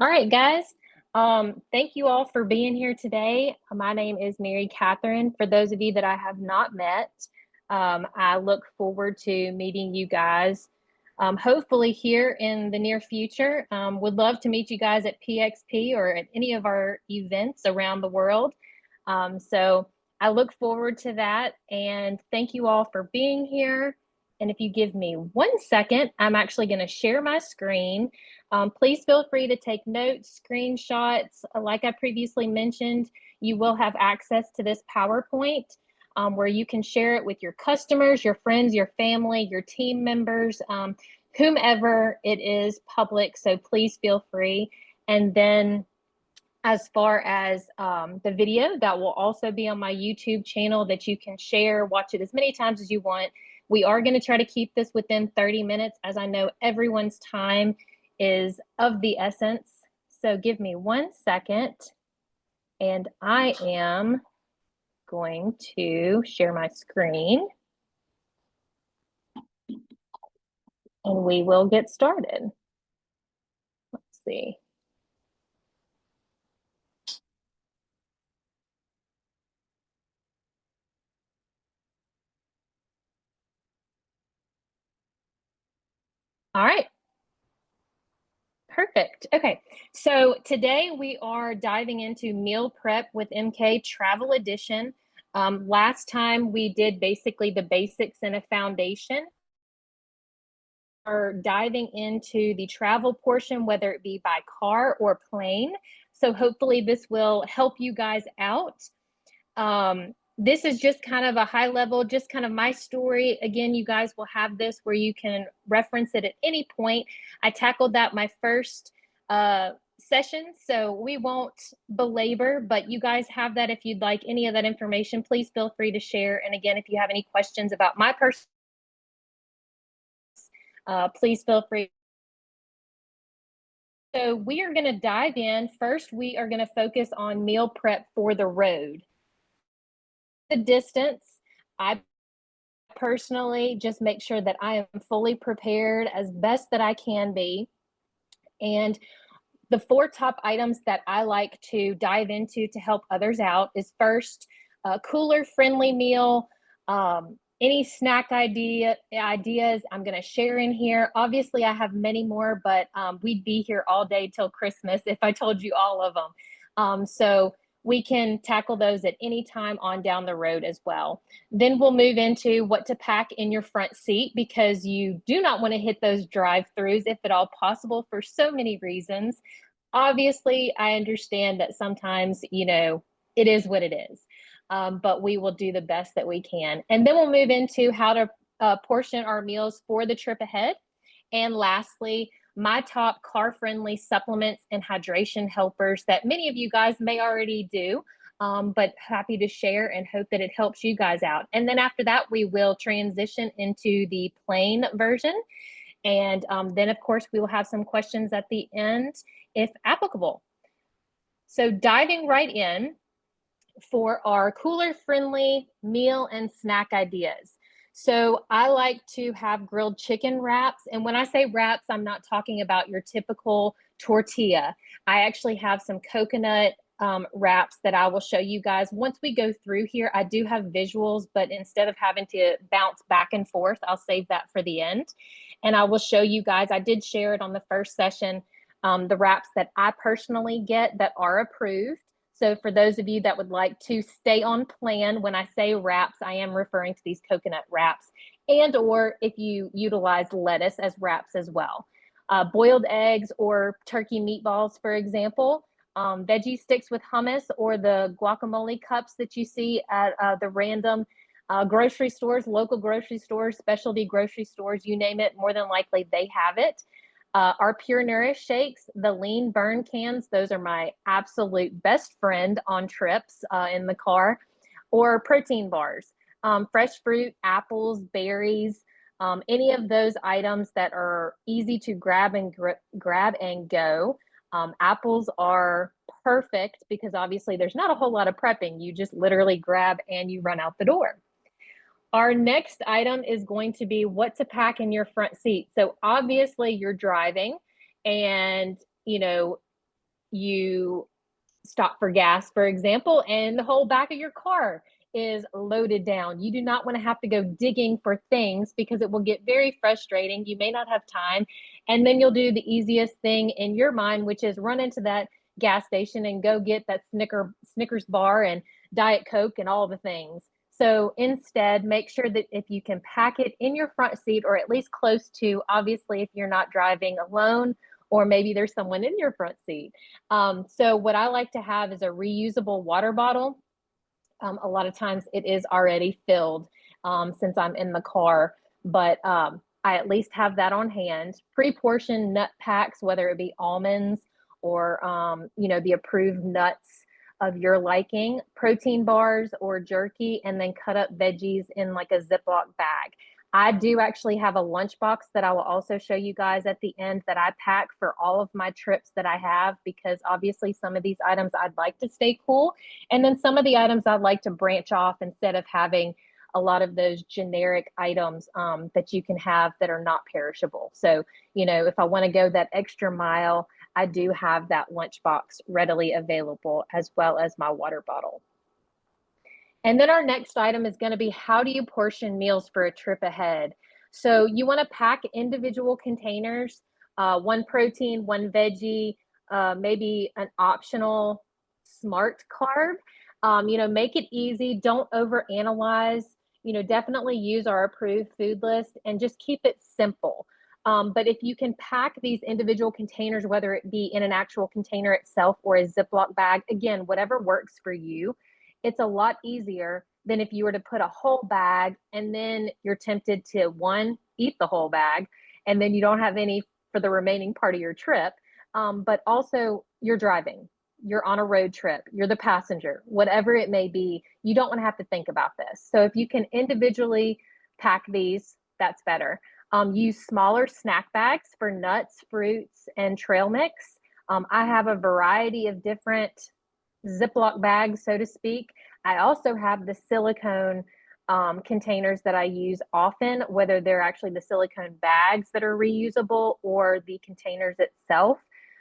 All right, guys. Thank you all for being here today. My name is Mary Kathryn. For those of you that I have not met, I look forward to meeting you guys, hopefully here in the near future. Would love to meet you guys at PXP or at any of our events around the world. So I look forward to that, and thank you all for being here. And if you give me 1 second, I'm actually going to share my screen. Please feel free to take notes, screenshots. Like I previously mentioned, you will have access to this PowerPoint where you can share it with your customers, your friends, your family, your team members, whomever it is public. So please feel free. And then as far as the video, that will also be on my YouTube channel that you can share, watch it as many times as you want. We are going to try to keep this within 30 minutes, as I know everyone's time is of the essence. So give me 1 second, and I am going to share my screen, and we will get started. Let's see. All right. Perfect. Okay, so today we are diving into meal prep with MK Travel Edition. Last time we did basically the basics and a foundation. We're diving into the travel portion, whether it be by car or plane. So hopefully this will help you guys out. This is just kind of a high level, just kind of my story. Again, you guys will have this where you can reference it at any point. I tackled that my first session, so we won't belabor, but you guys have that. If you'd like any of that information, please feel free to share. And again, if you have any questions about my person, please feel free. So we are going to dive in. First, we are going to focus on meal prep for the road. The distance, I personally just make sure that I am fully prepared as best that I can be. And the 4 top items that I like to dive into to help others out is first, a cooler friendly meal. Any snack ideas I'm going to share in here. Obviously, I have many more, but we'd be here all day till Christmas if I told you all of them. So we can tackle those at any time on down the road as well. Then we'll move into what to pack in your front seat, because you do not want to hit those drive-throughs if at all possible for so many reasons. Obviously, I understand that sometimes, it is what it is. But we will do the best that we can. And then we'll move into how to portion our meals for the trip ahead. And lastly, my top car-friendly supplements and hydration helpers that many of you guys may already do, but happy to share and hope that it helps you guys out. And then after that, we will transition into the plain version. And then, of course, we will have some questions at the end, if applicable. So diving right in, for our cooler friendly meal and snack ideas. So I like to have grilled chicken wraps. And when I say wraps, I'm not talking about your typical tortilla. I actually have some coconut wraps that I will show you guys. Once we go through here, I do have visuals, but instead of having to bounce back and forth, I'll save that for the end. And I will show you guys, I did share it on the first session, the wraps that I personally get that are approved. So for those of you that would like to stay on plan, when I say wraps, I am referring to these coconut wraps, and or if you utilize lettuce as wraps as well. Boiled eggs or turkey meatballs, for example, veggie sticks with hummus, or the guacamole cups that you see at the random grocery stores, local grocery stores, specialty grocery stores, you name it, more than likely they have it. Our Pure Nourish shakes, the lean burn cans, those are my absolute best friend on trips in the car, or protein bars, fresh fruit, apples, berries, any of those items that are easy to grab and go. Apples are perfect because obviously there's not a whole lot of prepping. You just literally grab and you run out the door. Our next item is going to be what to pack in your front seat. So obviously you're driving, and you stop for gas, for example, and the whole back of your car is loaded down. You do not want to have to go digging for things because it will get very frustrating. You may not have time. And then you'll do the easiest thing in your mind, which is run into that gas station and go get that Snickers bar and Diet Coke and all the things. So instead, make sure that if you can pack it in your front seat or at least close to, obviously, if you're not driving alone, or maybe there's someone in your front seat. So what I like to have is a reusable water bottle. A lot of times it is already filled since I'm in the car, but I at least have that on hand. Pre-portioned nut packs, whether it be almonds or the approved nuts of your liking, protein bars or jerky, and then cut up veggies in like a Ziploc bag. I do actually have a lunchbox that I will also show you guys at the end that I pack for all of my trips that I have, because obviously some of these items I'd like to stay cool. And then some of the items I'd like to branch off instead of having a lot of those generic items that you can have that are not perishable. So, if I want to go that extra mile, I do have that lunchbox readily available, as well as my water bottle. And then our next item is going to be, how do you portion meals for a trip ahead? So you want to pack individual containers, one protein, one veggie, maybe an optional smart carb. Make it easy. Don't overanalyze. Definitely use our approved food list and just keep it simple. But if you can pack these individual containers, whether it be in an actual container itself or a Ziploc bag, again, whatever works for you, it's a lot easier than if you were to put a whole bag and then you're tempted to, one, eat the whole bag, and then you don't have any for the remaining part of your trip. But also, you're driving, you're on a road trip, you're the passenger, whatever it may be, you don't want to have to think about this. So if you can individually pack these, that's better. Use smaller snack bags for nuts, fruits, and trail mix. I have a variety of different Ziploc bags, so to speak. I also have the silicone containers that I use often, whether they're actually the silicone bags that are reusable or the containers itself.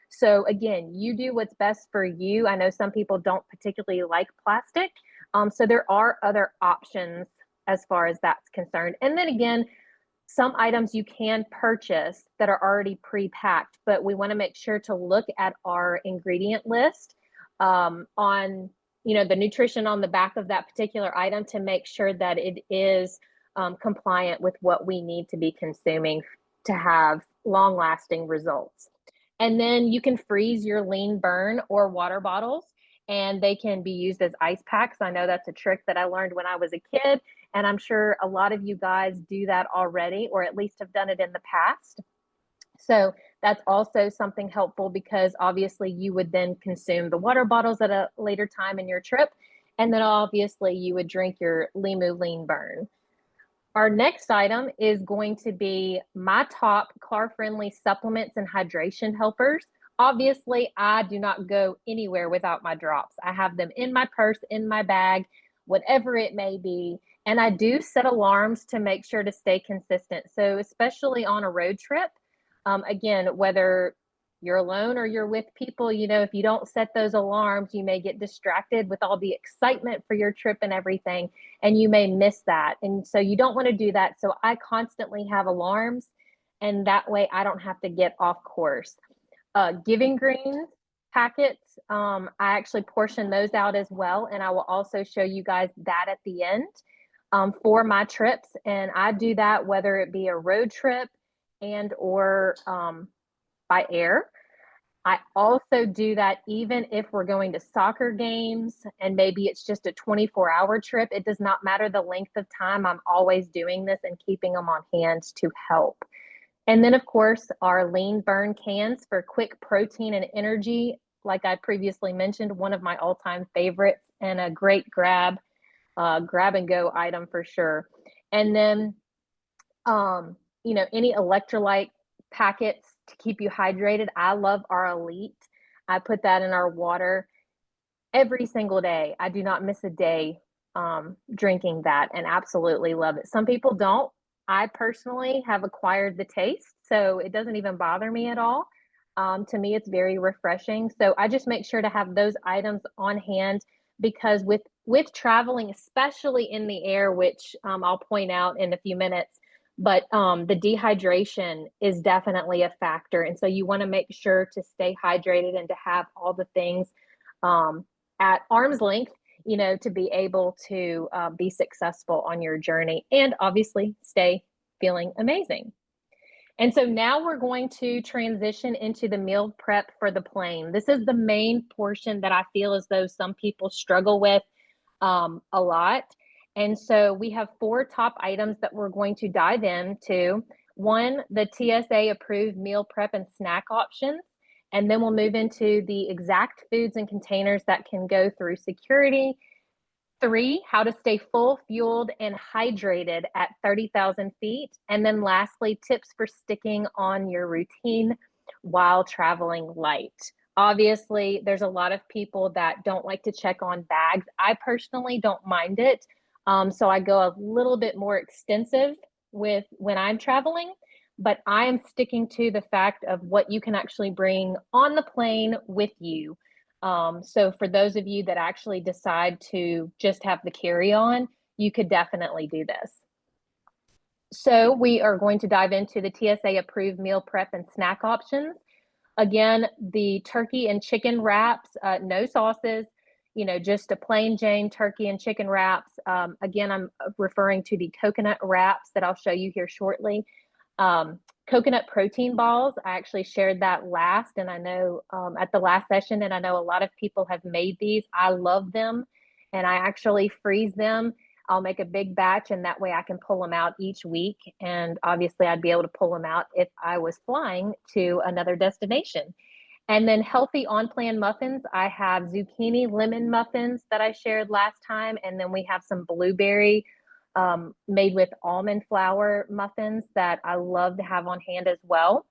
So again, you do what's best for you. I know some people don't particularly like plastic. So there are other options as far as that's concerned. And then again, some items you can purchase that are already pre-packed, but we want to make sure to look at our ingredient list on the nutrition on the back of that particular item to make sure that it is compliant with what we need to be consuming to have long lasting results. And then you can freeze your lean burn or water bottles, and they can be used as ice packs. I know that's a trick that I learned when I was a kid, and I'm sure a lot of you guys do that already, or at least have done it in the past. So that's also something helpful, because obviously you would then consume the water bottles at a later time in your trip. And then obviously you would drink your Limu Lean Burn. Our next item is going to be my top car-friendly supplements and hydration helpers. Obviously, I do not go anywhere without my drops. I have them in my purse, in my bag, whatever it may be. And I do set alarms to make sure to stay consistent. So especially on a road trip, again, whether you're alone or you're with people, if you don't set those alarms, you may get distracted with all the excitement for your trip and everything, and you may miss that. And so you don't want to do that. So I constantly have alarms, and that way I don't have to get off course. Giving Greens packets, I actually portion those out as well, and I will also show you guys that at the end for my trips. And I do that whether it be a road trip and or by air. I also do that even if we're going to soccer games and maybe it's just a 24-hour trip. It does not matter the length of time. I'm always doing this and keeping them on hand to help. And then, of course, our Lean Burn cans for quick protein and energy. Like I previously mentioned, one of my all-time favorites and a great grab and go item for sure. And then, any electrolyte packets to keep you hydrated. I love our Elite. I put that in our water every single day. I do not miss a day drinking that, and absolutely love it. Some people don't. I personally have acquired the taste, so it doesn't even bother me at all. To me, it's very refreshing. So I just make sure to have those items on hand because with traveling, especially in the air, which I'll point out in a few minutes, but the dehydration is definitely a factor. And so you want to make sure to stay hydrated and to have all the things um, at arm's length, to be able to be successful on your journey and obviously stay feeling amazing. And so now we're going to transition into the meal prep for the plane. This is the main portion that I feel as though some people struggle with a lot. And so we have 4 top items that we're going to dive into. One, the TSA approved meal prep and snack options. And then we'll move into the exact foods and containers that can go through security. 3, how to stay full, fueled, and hydrated at 30,000 feet. And then lastly, tips for sticking on your routine while traveling light. Obviously, there's a lot of people that don't like to check on bags. I personally don't mind it. So I go a little bit more extensive with when I'm traveling, but I am sticking to the fact of what you can actually bring on the plane with you. So for those of you that actually decide to just have the carry-on, you could definitely do this. So we are going to dive into the TSA approved meal prep and snack options. Again, the turkey and chicken wraps, no sauces, just a plain Jane turkey and chicken wraps. Again, I'm referring to the coconut wraps that I'll show you here shortly. Coconut protein balls, I actually shared that last, and I know at the last session, and I know a lot of people have made these. I love them, and I actually freeze them. I'll make a big batch, and that way I can pull them out each week. And obviously, I'd be able to pull them out if I was flying to another destination. And then healthy on-plan muffins. I have zucchini lemon muffins that I shared last time, and then we have some blueberry made with almond flour muffins that I love to have on hand as well.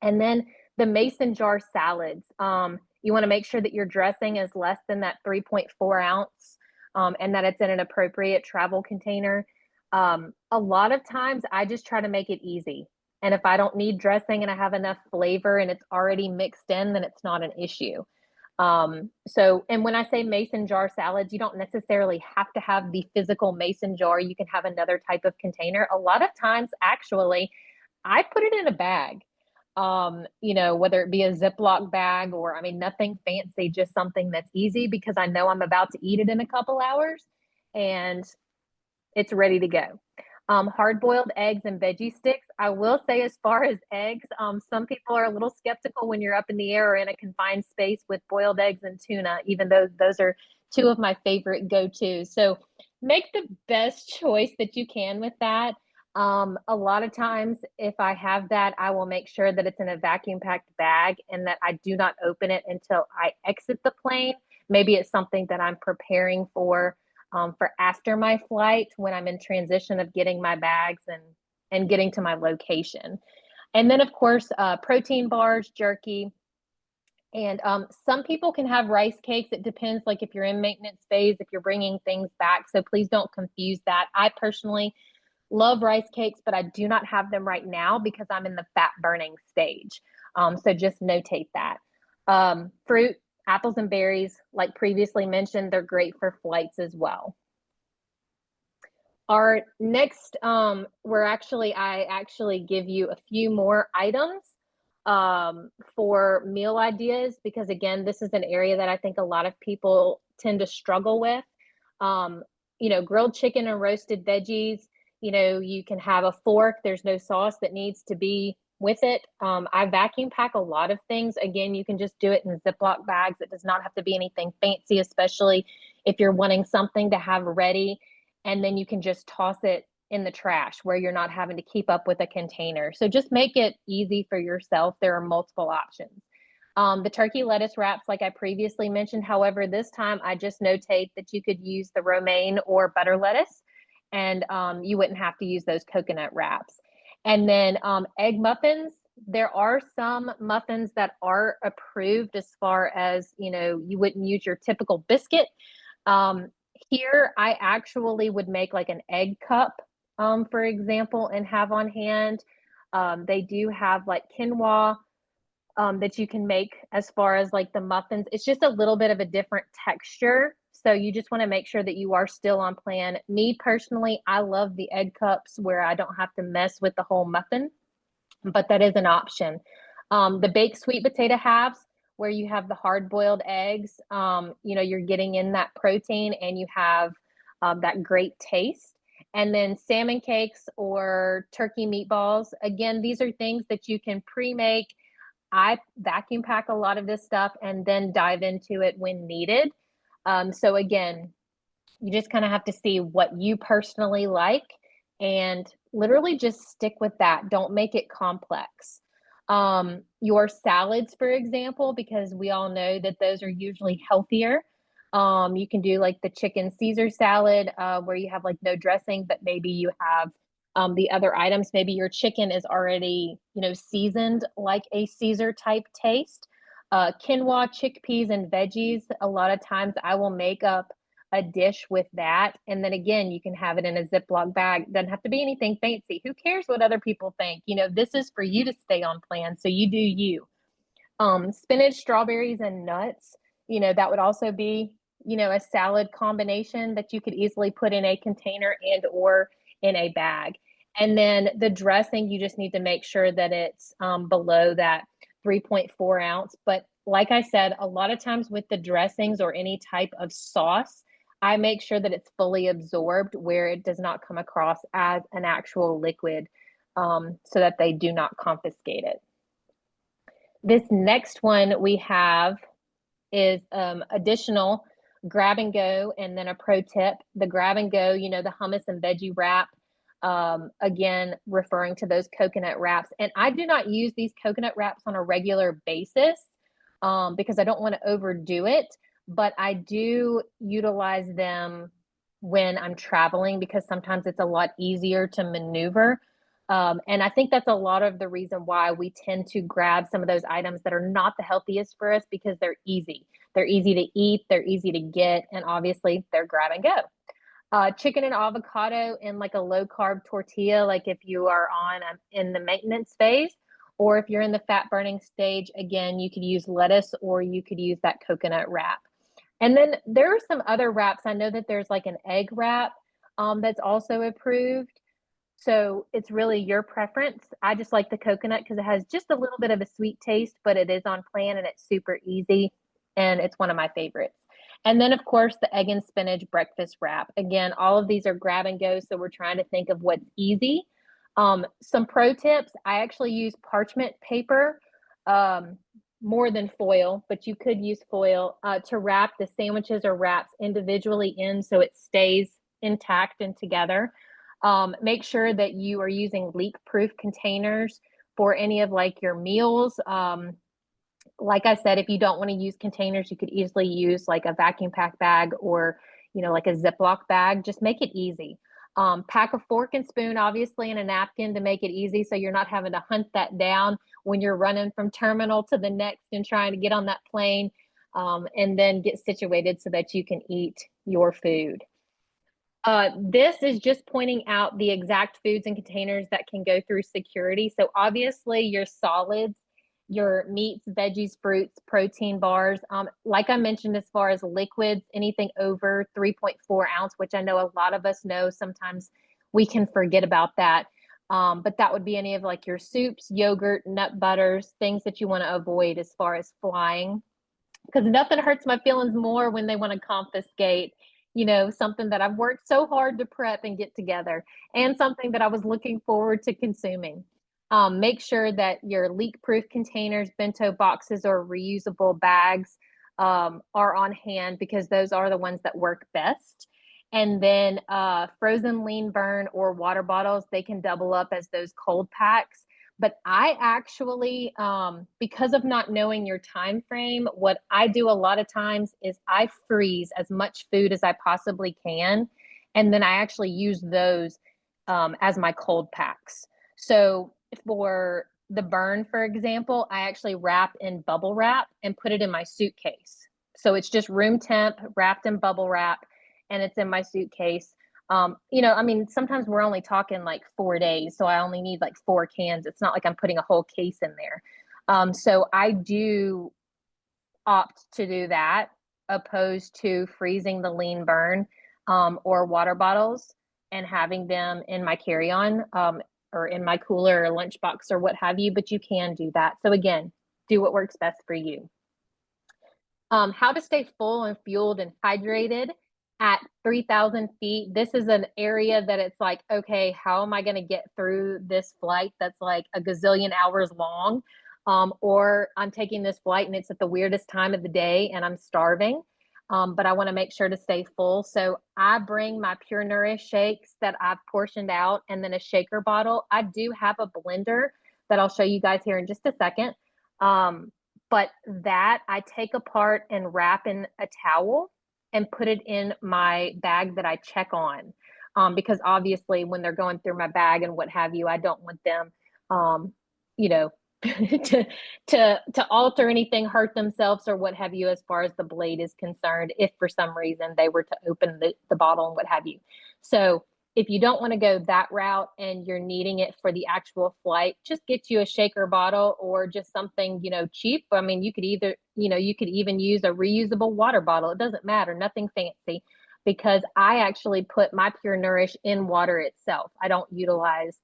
And then the mason jar salads. You want to make sure that your dressing is less than that 3.4 ounce and that it's in an appropriate travel container. A lot of times I just try to make it easy. And if I don't need dressing and I have enough flavor and it's already mixed in, then it's not an issue. And when I say mason jar salads, you don't necessarily have to have the physical mason jar. You can have another type of container. A lot of times, actually, I put it in a bag, whether it be a Ziploc bag or, I mean, nothing fancy, just something that's easy because I know I'm about to eat it in a couple hours and it's ready to go. Hard-boiled eggs and veggie sticks. I will say, as far as eggs, some people are a little skeptical when you're up in the air or in a confined space with boiled eggs and tuna, even though those are 2 of my favorite go-tos. So make the best choice that you can with that. A lot of times, if I have that, I will make sure that it's in a vacuum-packed bag and that I do not open it until I exit the plane. Maybe it's something that I'm preparing for after my flight when I'm in transition of getting my bags and getting to my location. And then, of course, protein bars, jerky. And some people can have rice cakes. It depends, like if you're in maintenance phase, if you're bringing things back. So please don't confuse that. I personally love rice cakes, but I do not have them right now because I'm in the fat burning stage. So just notate that. Fruit, apples and berries, like previously mentioned, they're great for flights as well. Our next, I actually give you a few more items for meal ideas because again, this is an area that I think a lot of people tend to struggle with. Grilled chicken and roasted veggies. You can have a fork. There's no sauce that needs to be with it. I vacuum pack a lot of things. Again, you can just do it in Ziploc bags. It does not have to be anything fancy, especially if you're wanting something to have ready. And then you can just toss it in the trash where you're not having to keep up with a container. So just make it easy for yourself. There are multiple options. The turkey lettuce wraps, like I previously mentioned. However, this time I just notate that you could use the romaine or butter lettuce, and you wouldn't have to use those coconut wraps. And then egg muffins. There are some muffins that are approved as far as, you wouldn't use your typical biscuit. Here, I actually would make like an egg cup, for example, and have on hand. They do have like quinoa that you can make as far as like the muffins. It's just a little bit of a different texture. So you just want to make sure that you are still on plan. Me personally, I love the egg cups where I don't have to mess with the whole muffin, but that is an option. The baked sweet potato halves, where you have the hard boiled eggs, you're getting in that protein and you have that great taste. And then salmon cakes or turkey meatballs. Again, these are things that you can pre make. I vacuum pack a lot of this stuff and then dive into it when needed. So again, you just kind of have to see what you personally like and literally just stick with that. Don't make it complex. Your salads, for example, because we all know that those are usually healthier. You can do like the chicken Caesar salad, where you have like no dressing, but maybe you have the other items. Maybe your chicken is already, seasoned like a Caesar type taste. Quinoa, chickpeas, and veggies. A lot of times I will make up a dish with that. And then again, you can have it in a Ziploc bag. Doesn't have to be anything fancy. Who cares what other people think? This is for you to stay on plan. So you do you. Spinach, strawberries, and nuts. That would also be, a salad combination that you could easily put in a container and or in a bag. And then the dressing, you just need to make sure that it's below that 3.4 ounce. But like I said, a lot of times with the dressings or any type of sauce, I make sure that it's fully absorbed where it does not come across as an actual liquid, so that they do not confiscate it. This next one we have is additional grab and go, and then a pro tip. The grab and go, the hummus and veggie wrap, again, referring to those coconut wraps. And I do not use these coconut wraps on a regular basis because I don't want to overdo it, but I do utilize them when I'm traveling because sometimes it's a lot easier to maneuver. And I think that's a lot of the reason why we tend to grab some of those items that are not the healthiest for us because they're easy. They're easy to eat, they're easy to get, and obviously they're grab and go. Chicken and avocado in like a low carb tortilla, like if you are on in the maintenance phase, or if you're in the fat burning stage, again, you could use lettuce or you could use that coconut wrap. And then there are some other wraps. I know that there's like an egg wrap that's also approved. So it's really your preference. I just like the coconut because it has just a little bit of a sweet taste, but it is on plan and it's super easy. And it's one of my favorites. And then, of course, the egg and spinach breakfast wrap. Again, all of these are grab and go. So we're trying to think of what's easy. Some pro tips. I actually use parchment paper more than foil, but you could use foil to wrap the sandwiches or wraps individually in so it stays intact and together. Make sure that you are using leak-proof containers for any of like your meals. Like I said, if you don't want to use containers, you could easily use like a vacuum pack bag or, like a Ziploc bag. Just make it easy. Pack a fork and spoon, obviously, and a napkin to make it easy so you're not having to hunt that down when you're running from terminal to the next and trying to get on that plane, and then get situated so that you can eat your food. This is just pointing out the exact foods and containers that can go through security. So obviously your solids, your meats, veggies, fruits, protein bars. Like I mentioned, as far as liquids, anything over 3.4 ounce, which I know a lot of us know, sometimes we can forget about that. But that would be any of like your soups, yogurt, nut butters, things that you want to avoid as far as flying. Because nothing hurts my feelings more when they want to confiscate, something that I've worked so hard to prep and get together and something that I was looking forward to consuming. Make sure that your leak-proof containers, bento boxes, or reusable bags are on hand because those are the ones that work best. And then frozen lean burn or water bottles, they can double up as those cold packs. But I actually, because of not knowing your time frame, what I do a lot of times is I freeze as much food as I possibly can, and then I actually use those as my cold packs. So for the burn, for example, I actually wrap in bubble wrap and put it in my suitcase. So it's just room temp, wrapped in bubble wrap, and it's in my suitcase. Sometimes we're only talking like 4 days, so I only need like 4 cans. It's not like I'm putting a whole case in there. So I do opt to do that opposed to freezing the lean burn or water bottles and having them in my carry-on or in my cooler or lunchbox or what have you, but you can do that. So again, do what works best for you. How to stay full and fueled and hydrated at 3,000 feet. This is an area that it's like, okay, how am I going to get through this flight that's like a gazillion hours long? Or I'm taking this flight and it's at the weirdest time of the day and I'm starving, but I want to make sure to stay full. So I bring my Pure Nourish shakes that I've portioned out and then a shaker bottle. I do have a blender that I'll show you guys here in just a second. But that I take apart and wrap in a towel and put it in my bag that I check on. Because obviously when they're going through my bag and what have you, I don't want them, you know, to alter anything, hurt themselves or what have you, as far as the blade is concerned, if for some reason they were to open the bottle and what have you. So if you don't want to go that route and you're needing it for the actual flight, just get you a shaker bottle or just something, cheap. I mean, you could either, you could even use a reusable water bottle. It doesn't matter, nothing fancy, because I actually put my Pure Nourish in water itself. I don't utilize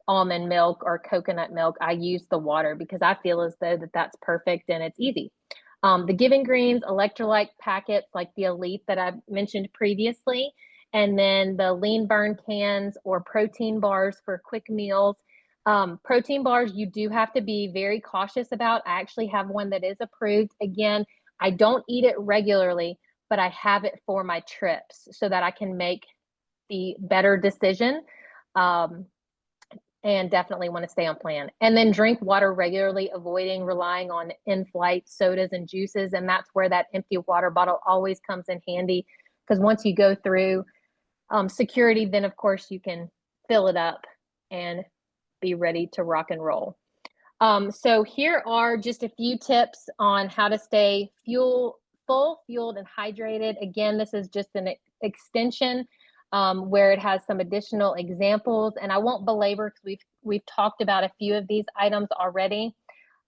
almond milk or coconut milk. I use the water because I feel as though that's perfect and it's easy. The Giving Greens electrolyte packets like the Elite that I mentioned previously, and then the lean burn cans or protein bars for quick meals. Protein bars, you do have to be very cautious about. I actually have one that is approved. Again, I don't eat it regularly, but I have it for my trips so that I can make the better decision. And definitely want to stay on plan. And then drink water regularly, avoiding relying on in-flight sodas and juices. And that's where that empty water bottle always comes in handy, because once you go through security, then of course you can fill it up and be ready to rock and roll. So here are just a few tips on how to stay full, fueled, and hydrated. Again, this is just an extension where it has some additional examples, and I won't belabor because we've talked about a few of these items already.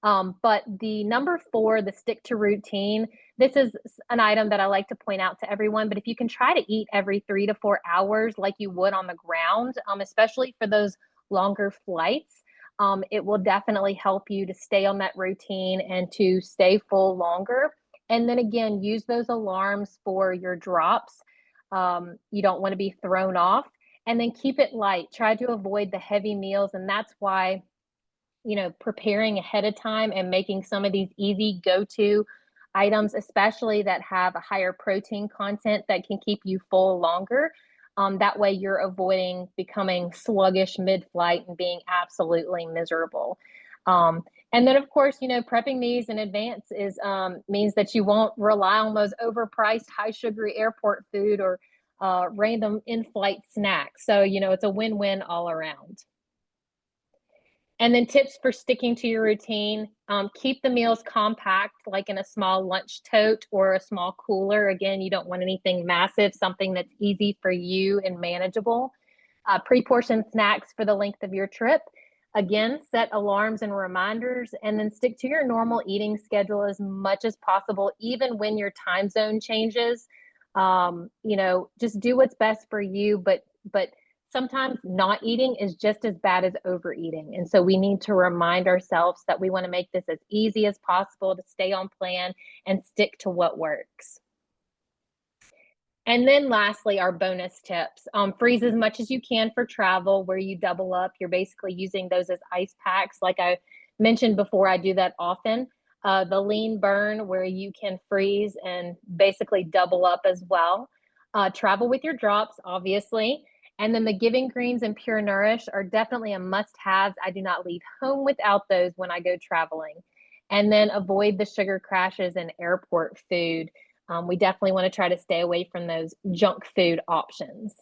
But the number 4, the stick to routine, this is an item that I like to point out to everyone. But if you can try to eat every 3 to 4 hours like you would on the ground, especially for those longer flights, it will definitely help you to stay on that routine and to stay full longer. And then again, use those alarms for your drops. You don't want to be thrown off, and then keep it light. Try to avoid the heavy meals. And that's why, preparing ahead of time and making some of these easy go-to items, especially that have a higher protein content that can keep you full longer. That way you're avoiding becoming sluggish mid-flight and being absolutely miserable. And then, of course, prepping these in advance means that you won't rely on those overpriced, high-sugary airport food or random in-flight snacks. So, it's a win-win all around. And then tips for sticking to your routine. Keep the meals compact, like in a small lunch tote or a small cooler. Again, you don't want anything massive, something that's easy for you and manageable. Pre-portion snacks for the length of your trip. Again, set alarms and reminders, and then stick to your normal eating schedule as much as possible, even when your time zone changes. Just do what's best for you, but sometimes not eating is just as bad as overeating. And so we need to remind ourselves that we want to make this as easy as possible to stay on plan and stick to what works. And then lastly, our bonus tips. Freeze as much as you can for travel where you double up. You're basically using those as ice packs. Like I mentioned before, I do that often. The lean burn where you can freeze and basically double up as well. Travel with your drops, obviously. And then the Giving Greens and Pure Nourish are definitely a must-have. I do not leave home without those when I go traveling. And then avoid the sugar crashes and airport food. We definitely want to try to stay away from those junk food options.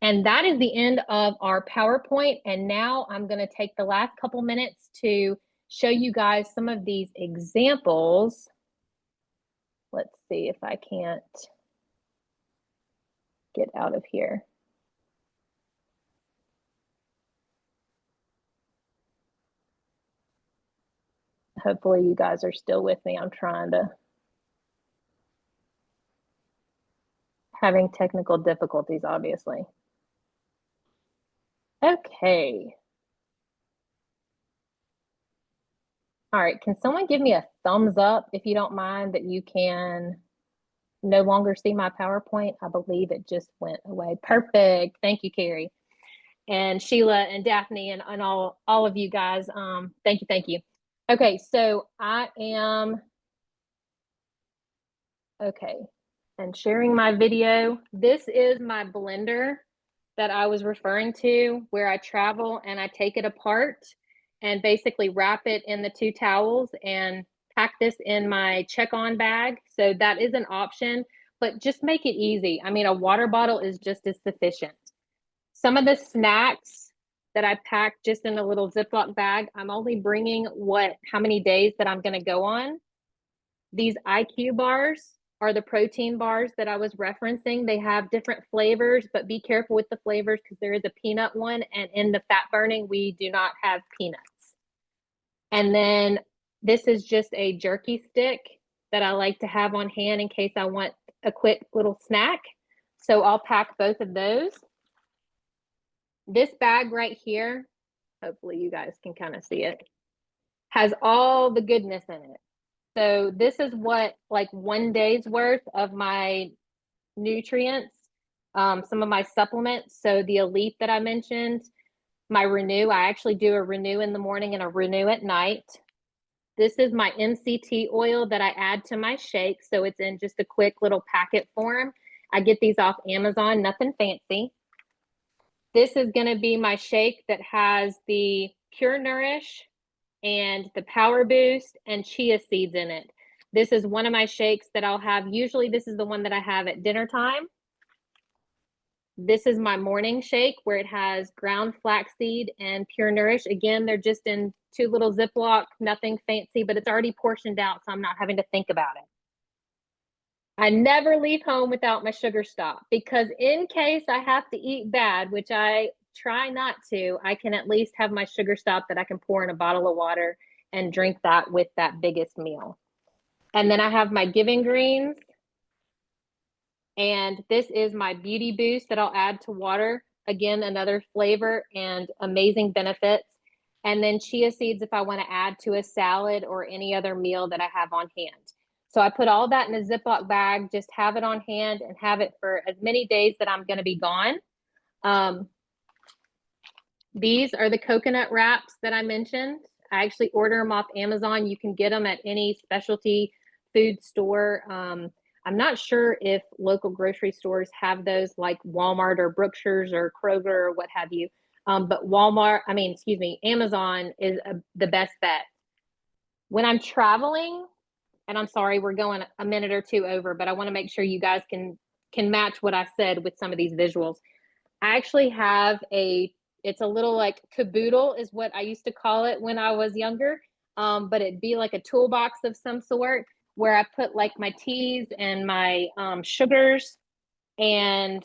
And that is the end of our PowerPoint. And now I'm going to take the last couple minutes to show you guys some of these examples. Let's see if I can't get out of here. Hopefully you guys are still with me. I'm trying to, having technical difficulties, obviously. Okay. All right, can someone give me a thumbs up if you don't mind that you can no longer see my PowerPoint? I believe it just went away. Perfect. Thank you, Carrie. And Sheila and Daphne and all of you guys. Thank you, thank you. Okay, so I am, okay, and sharing my video. This is my blender that I was referring to, where I travel and I take it apart and basically wrap it in the 2 towels and pack this in my check-on bag. So that is an option, but just make it easy. I mean, a water bottle is just as sufficient. Some of the snacks that I pack just in a little Ziploc bag, I'm only bringing how many days that I'm gonna go on. These IQ bars are the protein bars that I was referencing. They have different flavors, but be careful with the flavors because there is a peanut one, and in the fat burning, we do not have peanuts. And then this is just a jerky stick that I like to have on hand in case I want a quick little snack. So I'll pack both of those. This bag right here, hopefully you guys can kind of see it, has all the goodness in it. So this is what, like 1 day's worth of my nutrients, some of my supplements. So the Elite that I mentioned, my Renew, I actually do a Renew in the morning and a Renew at night. This is my MCT oil that I add to my shake. So it's in just a quick little packet form. I get these off Amazon, nothing fancy. This is going to be my shake that has the Pure Nourish and the Power Boost and chia seeds in it. This is one of my shakes that I'll have. Usually this is the one that I have at dinner time. This is my morning shake where it has ground flaxseed and Pure Nourish. Again, they're just in 2 little Ziploc, nothing fancy, but it's already portioned out, so I'm not having to think about it. I never leave home without my sugar stop because in case I have to eat bad, which I try not to, I can at least have my sugar stop that I can pour in a bottle of water and drink that with that biggest meal. And then I have my Giving Greens. And this is my Beauty Boost that I'll add to water. Again, another flavor and amazing benefits. And then chia seeds if I want to add to a salad or any other meal that I have on hand. So I put all that in a Ziploc bag, just have it on hand and have it for as many days that I'm going to be gone. These are the coconut wraps that I mentioned. I actually order them off Amazon. You can get them at any specialty food store. I'm not sure if local grocery stores have those like Walmart or Brookshire's or Kroger or what have you. But Amazon is the best bet. When I'm traveling, and I'm sorry, we're going a minute or 2 over, but I want to make sure you guys can match what I said with some of these visuals. I actually have it's a little like caboodle is what I used to call it when I was younger. But it'd be like a toolbox of some sort where I put like my teas and my sugars and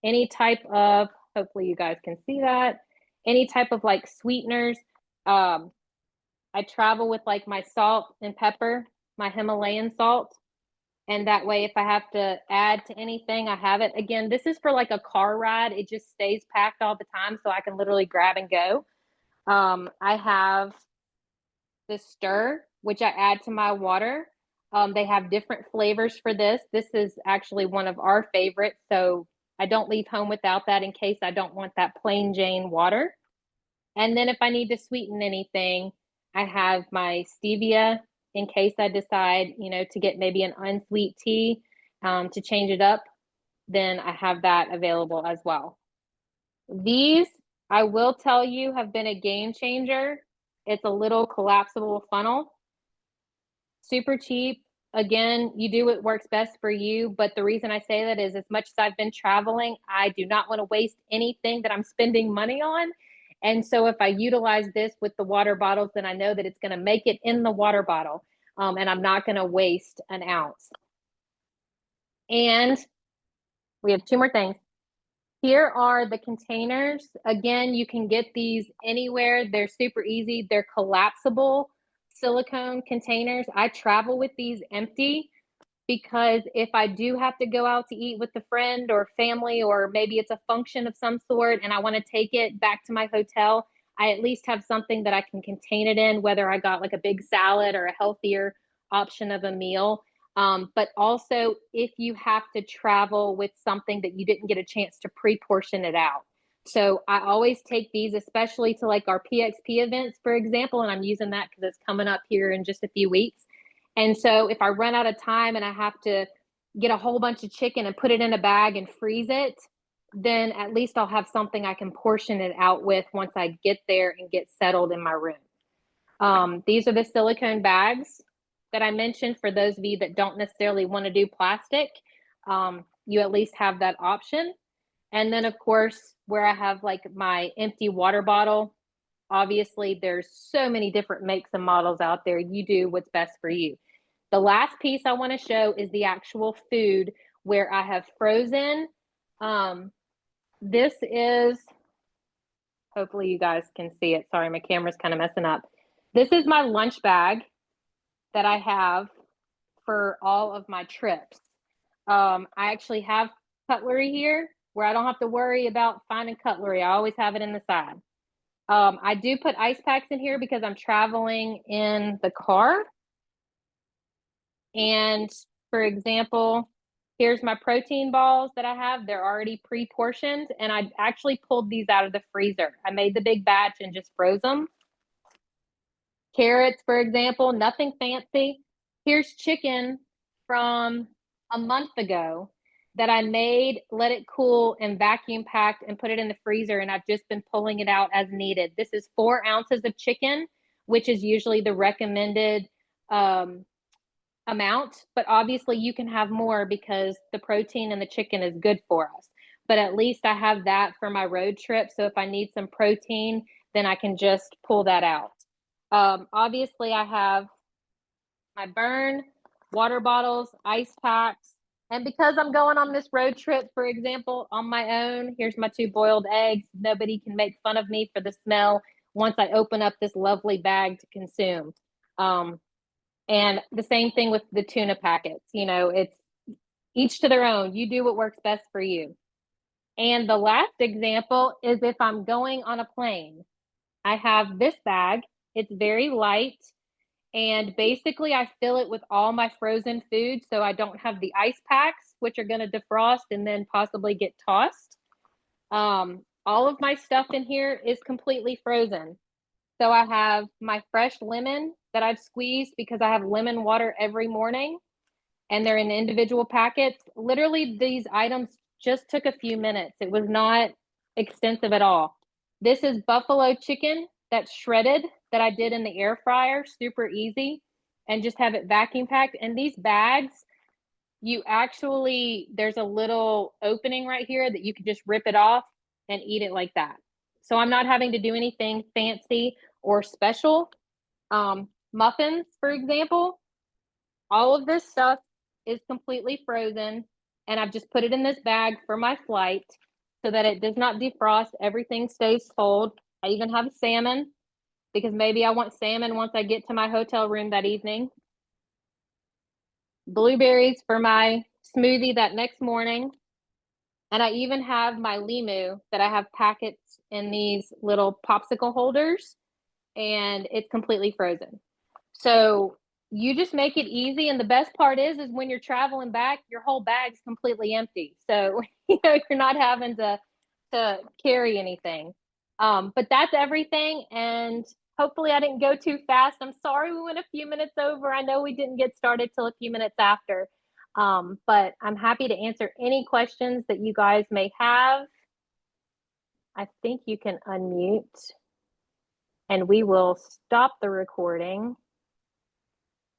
any type of, hopefully you guys can see that, any type of like sweeteners. I travel with like my salt and pepper, my Himalayan salt. And that way, if I have to add to anything, I have it. Again, this is for like a car ride. It just stays packed all the time, so I can literally grab and go. I have the Stir, which I add to my water. They have different flavors for this. This is actually one of our favorites, so I don't leave home without that in case I don't want that plain Jane water. And then if I need to sweeten anything, I have my stevia in case I decide, to get maybe an unsweet tea to change it up, then I have that available as well. These, I will tell you, have been a game changer. It's a little collapsible funnel. Super cheap. Again, you do what works best for you. But the reason I say that is as much as I've been traveling, I do not want to waste anything that I'm spending money on. And so if I utilize this with the water bottles, then I know that it's going to make it in the water bottle. And I'm not going to waste an ounce. And we have 2 more things. Here are the containers. Again, you can get these anywhere. They're super easy. They're collapsible. silicone containers. I travel with these empty because if I do have to go out to eat with a friend or family, or maybe it's a function of some sort and I want to take it back to my hotel, I at least have something that I can contain it in, whether I got like a big salad or a healthier option of a meal. But also, if you have to travel with something that you didn't get a chance to pre-portion it out. So I always take these, especially to like our PXP events, for example, and I'm using that because it's coming up here in just a few weeks. And so if I run out of time and I have to get a whole bunch of chicken and put it in a bag and freeze it, then at least I'll have something I can portion it out with once I get there and get settled in my room. These are the silicone bags that I mentioned for those of you that don't necessarily want to do plastic. You at least have that option. And then, of course, where I have like my empty water bottle, obviously there's so many different makes and models out there. You do what's best for you. The last piece I want to show is the actual food where I have frozen. This is, hopefully you guys can see it. Sorry, my camera's kind of messing up. This is my lunch bag that I have for all of my trips. I actually have cutlery here where I don't have to worry about finding cutlery. I always have it in the side. I do put ice packs in here because I'm traveling in the car. And for example, here's my protein balls that I have. They're already pre-portioned, and I actually pulled these out of the freezer. I made the big batch and just froze them. Carrots, for example, nothing fancy. Here's chicken from a month ago that I made, let it cool, and vacuum packed and put it in the freezer, and I've just been pulling it out as needed. This is 4 ounces of chicken, which is usually the recommended amount, but obviously you can have more because the protein in the chicken is good for us. But at least I have that for my road trip. So if I need some protein, then I can just pull that out. Obviously I have my burn, water bottles, ice packs. And because I'm going on this road trip, for example, on my own, here's my 2 boiled eggs. Nobody can make fun of me for the smell once I open up this lovely bag to consume. And the same thing with the tuna packets. You know, it's each to their own. You do what works best for you. And the last example is if I'm going on a plane. I have this bag. It's very light. And basically, I fill it with all my frozen food so I don't have the ice packs, which are going to defrost and then possibly get tossed. All of my stuff in here is completely frozen. So I have my fresh lemon that I've squeezed because I have lemon water every morning, and they're in individual packets. Literally, these items just took a few minutes. It was not extensive at all. This is buffalo chicken that's shredded that I did in the air fryer, super easy, and just have it vacuum packed. And these bags, you actually, there's a little opening right here that you can just rip it off and eat it like that. So I'm not having to do anything fancy or special. Muffins, for example, all of this stuff is completely frozen, and I've just put it in this bag for my flight so that it does not defrost. Everything stays cold. I even have salmon because maybe I want salmon once I get to my hotel room that evening. Blueberries for my smoothie that next morning. And I even have my limu that I have packets in these little popsicle holders, and it's completely frozen. So you just make it easy. And the best part is when you're traveling back, your whole bag's completely empty. So, you know, you're not having to carry anything. But that's everything. And hopefully I didn't go too fast. I'm sorry we went a few minutes over. I know we didn't get started till a few minutes after. But I'm happy to answer any questions that you guys may have. I think you can unmute, and we will stop the recording.